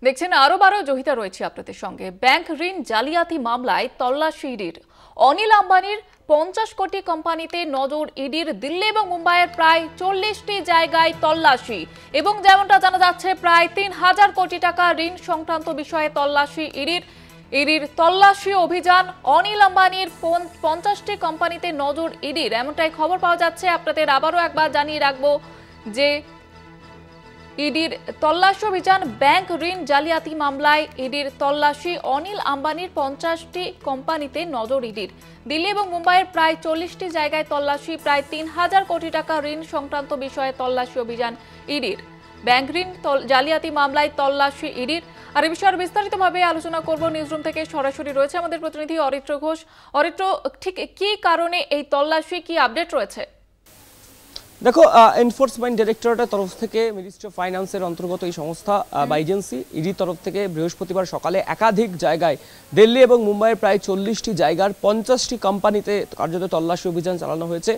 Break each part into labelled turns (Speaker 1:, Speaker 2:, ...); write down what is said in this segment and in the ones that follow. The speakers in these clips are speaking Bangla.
Speaker 1: দেখছেন আরো 12 জহিতা রয়েছে আপনাদের সঙ্গে। ব্যাংক ঋণ জালিয়াতি মামলায় তল্লাশি ইডির। অনিল আম্বানির 50 কোটি কোম্পানিতে নজর ইডির। দিল্লি এবং মুম্বাইয়ের প্রায় 40টি জায়গায় তল্লাশি এবং যেমনটা জানা যাচ্ছে প্রায় 3000 কোটি টাকা ঋণ সংক্রান্ত বিষয়ে তল্লাশি ইডির তল্লাশি অভিযান। অনিল আম্বানির 50টি কোম্পানিতে নজর ইডির, এমনটাই খবর পাওয়া যাচ্ছে। আপনাদের আবারও একবার জানিয়ে রাখবো যে ইডির তল্লাশি অভিযান। ব্যাংক ঋণ জালিয়াতি মামলায় ইডির তল্লাশি। অনিল আম্বানির 50টি কোম্পানিতে নজর ইডির। দিল্লি এবং মুম্বাইয়ের প্রায় 40টি জায়গায় তল্লাশি। প্রায় 3000 কোটি টাকা ঋণ সংক্রান্ত বিষয়ে তল্লাশি অভিযান ইডির। ব্যাংক ঋণ জালিয়াতি মামলায় তল্লাশি ইডির। আর এই বিষয়ে বিস্তারিতভাবে আলোচনা করব। নিউজরুম থেকে সরাসরি রয়েছে আমাদের প্রতিনিধি অরিত্র ঘোষ। অরিত্র, ঠিক কি কারণে এই তল্লাশি, কি আপডেট রয়েছে?
Speaker 2: দেখো, এনফোর্সমেন্ট ডাইরেক্টরেটের তরফ থেকে মিনিস্ট্রি অফ ফাইন্যান্সের অন্তর্গত এই সংস্থা বা এজেন্সি ইডির তরফ থেকে বৃহস্পতিবার সকালে একাধিক জায়গায় দিল্লি এবং মুম্বাইয়ের প্রায় 40টি জায়গার 50টি কোম্পানিতে কার্যত তল্লাশি অভিযান চালানো হয়েছে।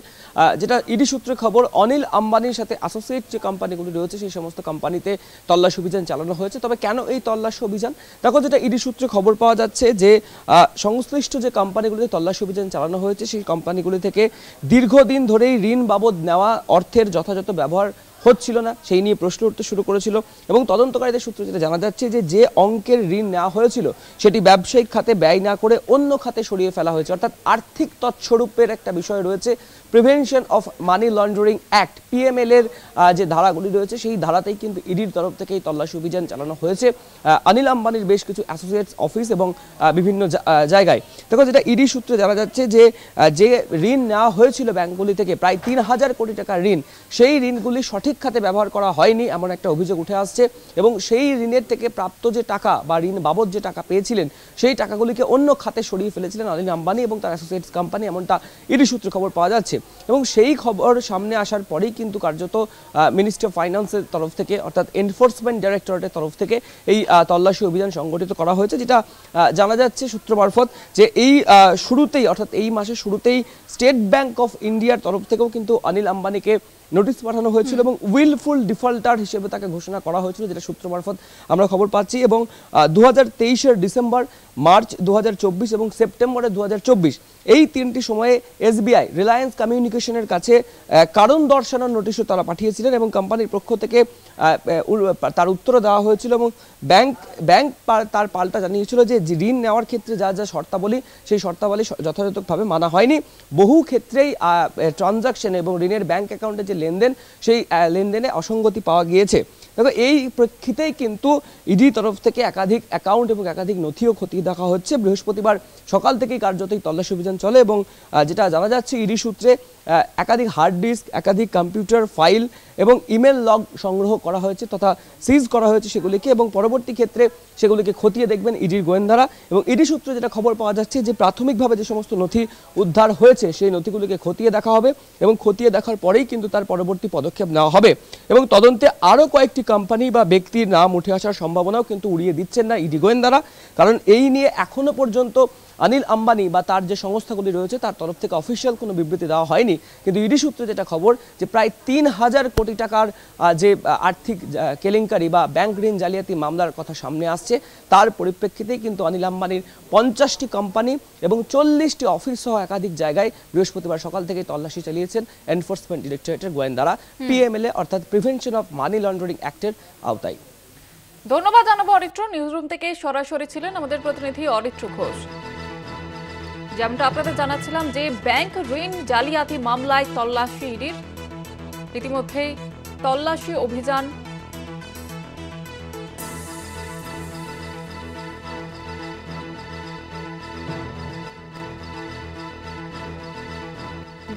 Speaker 2: যেটা ইডি সূত্রে খবর, অনিল আম্বানির সাথে অ্যাসোসিয়েট যে কোম্পানিগুলি রয়েছে সেই সমস্ত কোম্পানিতে তল্লাশি অভিযান চালানো হয়েছে। তবে কেন এই তল্লাশি অভিযান? দেখো, যেটা ইডি সূত্রে খবর পাওয়া যাচ্ছে যে সংশ্লিষ্ট যে কোম্পানিগুলিতে তল্লাশি অভিযান চালানো হয়েছে সেই কোম্পানিগুলি থেকে দীর্ঘদিন ধরেই ঋণ বাবদ নেওয়া অর্থের যথাযথ ব্যবহার হচ্ছিল না, সেই নিয়ে প্রশ্ন উঠতে শুরু করেছিল। এবং তদন্তকারীদের সূত্রে যেটা জানা যাচ্ছে যে অঙ্কের ঋণ নেওয়া হয়েছিল সেটি ব্যবসায়িক খাতে ব্যয় না করে অন্য খাতে সরিয়ে ফেলা হয়েছে। অর্থাৎ আর্থিক তৎস্বরূপের একটা বিষয় রয়েছে। Prevention of money laundering act, PML এর যে ধারাগুলি রয়েছে সেই ধারাতেই কিন্তু ইডির তরফ থেকে এই তল্লাশি অভিযান চালানো হয়েছে অনিল আম্বানির বেশ কিছু অ্যাসোসিয়েটস অফিস এবং বিভিন্ন জায়গায়। দেখো, যেটা ইডি সূত্রে জানা যাচ্ছে যে ঋণ নেওয়া হয়েছিল ব্যাংকগুলি থেকে প্রায় 3000 কোটি টাকার ঋণ, সেই ঋণগুলি সঠিক খাতে ব্যবহার করা হয়নি এমন একটা অভিযোগ উঠে আসছে। এবং সেই ঋণের থেকে প্রাপ্ত যে টাকা বা ঋণ বাবদ যে টাকা পেয়েছিলেন সেই টাকাগুলিকে অন্য খাতে সরিয়ে ফেলেছিলেন অনিল আম্বানি এবং তার অ্যাসোসিয়েটস কোম্পানি, এমনটা ইডি সূত্রে খবর পাওয়া যাচ্ছে। এবং সেই খবর সামনে আসার পরেই কিন্তু কার্যত মিনিস্ট্রি অফ ফাইন্যান্সের তরফ থেকে অর্থাৎ এনফোর্সমেন্ট ডাইরেক্টরেটের তরফ থেকে এই তল্লাশি অভিযান সংগঠিত করা হয়েছে। যেটা জানা যাচ্ছে সূত্র মারফত যে এই শুরুতেই অর্থাৎ এই মাসের শুরুতেই স্টেট ব্যাংক অফ ইন্ডিয়ার তরফ থেকেও কিন্তু অনিল আম্বানিকে নোটিশ পাঠানো হয়েছিল এবং উইলফুল ডিফল্টার হিসেবে তাকে ঘোষণা করা হয়েছিল, যেটা সূত্র মারফত আমরা খবর পাচ্ছি। এবং 2023-এর ডিসেম্বর, মার্চ 2024 এবং সেপ্টেম্বরে 2024 এই 3টি সময়ে SBI রিলায়েন্স কমিউনিকেশনের কাছে কারণ দর্শানোর নোটিশও তারা পাঠিয়েছিলেন এবং কোম্পানির পক্ষ থেকে তার উত্তর দেওয়া হয়েছিল। এবং ব্যাংক তার পাল্টা জানিয়েছিল যে ঋণ নেওয়ার ক্ষেত্রে যা যা শর্তাবলী সেই শর্তাবলী যথাযথভাবে মানা হয়নি। বহু ক্ষেত্রেই ট্রানজাকশনে এবং ঋণের ব্যাংক অ্যাকাউন্টে যে লেনদেন সেই লেনদেনে অসঙ্গতি পাওয়া গিয়েছে। দেখো, এই প্রেক্ষিতেই কিন্তু ইডি তরফ থেকে একাধিক অ্যাকাউন্ট এবং একাধিক নথিও খতিয়ে দেখা হচ্ছে। বৃহস্পতিবার সকাল থেকেই কার্যতই তল্লাশি অভিযান চলে এবং যেটা জানা যাচ্ছে ইডি সূত্রে একাধিক হার্ড ডিস্ক, একাধিক কম্পিউটার ফাইল এবং ইমেল লগ সংগ্রহ করা হয়েছে তথা সিজ করা হয়েছে সেগুলিকে, এবং পরবর্তী ক্ষেত্রে সেগুলিকে খতিয়ে দেখবেন ইডির গোয়েন্দারা। এবং ইডি সূত্রে যেটা খবর পাওয়া যাচ্ছে যে প্রাথমিকভাবে যে সমস্ত নথি উদ্ধার হয়েছে সেই নথিগুলিকে খতিয়ে দেখা হবে এবং খতিয়ে দেখার পরেই কিন্তু তার পরবর্তী পদক্ষেপ নেওয়া হবে। এবং তদন্তে আরও কয়েকটি কোম্পানি বা ব্যক্তির নাম উঠে আসার সম্ভাবনাও কিন্তু উড়িয়ে দিচ্ছেন না ইডি গোয়েন্দারা, কারণ এই নিয়ে এখনো পর্যন্ত অনিল আম্বানি বা তার যে সংস্থাগুলি রয়েছে তার তরফ থেকে অফিসিয়াল কোনো বিবৃতি দেওয়া হয়নি। কিন্তু ইডি সূত্রে যেটা খবর যে প্রায় 3000 কোটি টাকার যে আর্থিক কেলেঙ্কারি বা ব্যাংক ঋণ জালিয়াতি মামলার কথা সামনে আসছে, তার পরিপ্রেক্ষিতেই কিন্তু অনিল আম্বানির 50টি কোম্পানি এবং 40টি অফিস সহ একাধিক জায়গায় বৃহস্পতিবার সকাল থেকে তল্লাশি চালিয়েছেন এনফোর্সমেন্ট ডাইরেক্টরেটের গোয়েন্দারা PML অর্থাৎ প্রিভেনশন অফ মানি লন্ডারিং অ্যাক্টের আওতায়।
Speaker 1: ধন্যবাদ জানাবো অরিত্র। নিউজরুম থেকে সরাসরি ছিলেন আমাদের প্রতিনিধি অরিত্র ঘোষ। যেমনটা আপনাদের জানাচ্ছিলাম যে ব্যাংক ঋণ জালিয়াতি মামলায় তল্লাশি ইডির। ইতিমধ্যেই তল্লাশি অভিযান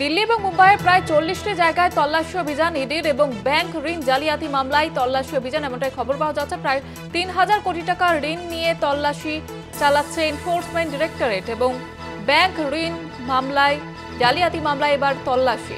Speaker 1: দিল্লি এবং মুম্বাইয়ের প্রায় 40টি জায়গায় তল্লাশি অভিযান ইডির এবং ব্যাংক ঋণ জালিয়াতি মামলায় তল্লাশি অভিযান, এমনটাই খবর পাওয়া যাচ্ছে। প্রায় 3000 কোটি টাকার ঋণ নিয়ে তল্লাশি চালাচ্ছে এনফোর্সমেন্ট ডাইরেক্টরেট এবং ব্যাংক ঋণ মামলায় জালিয়াতি মামলায় এবার তল্লাশি।